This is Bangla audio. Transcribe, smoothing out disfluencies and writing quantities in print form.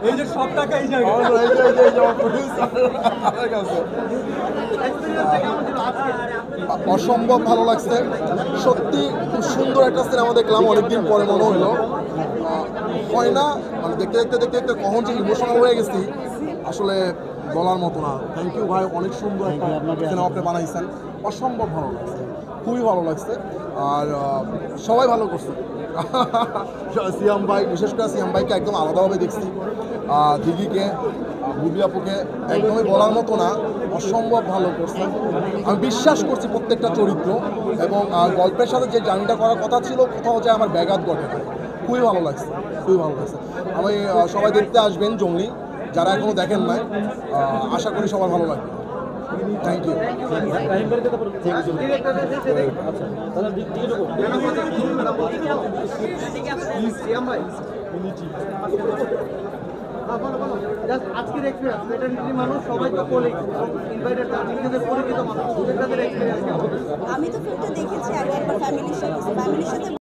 এই যে সব টাকা এই জায়গায় অসম্ভব ভালো লাগছে সত্যি, খুব সুন্দর একটা সিনেমা দেখলাম অনেকদিন পরে মনে হলো। হয় না মানে দেখতে দেখতে দেখতে দেখতে কখন যে ইমোশনাল হয়ে গেছি আসলে বলার মতো না। থ্যাংক ইউ ভাই, অনেক সুন্দর একটা সিনেমা আপনি বানাইছেন, অসম্ভব ভালো লাগছে, খুবই ভালো লাগছে। আর সবাই ভালো করছে। সিয়াম ভাই, বিশেষ করে সিয়াম ভাইকে একদম আলাদাভাবে দেখছি, দিদিকে, বুবি আপুকে একদমই বলার মতো না, অসম্ভব ভালো করছে। আমি বিশ্বাস করছি প্রত্যেকটা চরিত্র এবং গল্পের সাথে যে জার্নিটা করার কথা ছিল কোথাও যায় আমার ব্যাঘাত ঘটে। খুবই ভালো লাগছে, খুবই ভালো লাগছে। আমি সবাই দেখতে আসবেন জঙ্গলি, যারা এখনও দেখেন নাই, আশা করি সবার ভালো লাগবে। Thank you. আজকের এক্সপিরিয়েন্স মেটারনিটি মানুষ সবাই তো কলিগ ইনভাইটেড নিজেদের পরিচিত মানুষ তাদের এক্সপিরিয়েন্স কেমন? আমি তো ফিল্মটা দেখেছি আগে একবার ফ্যামিলির সাথে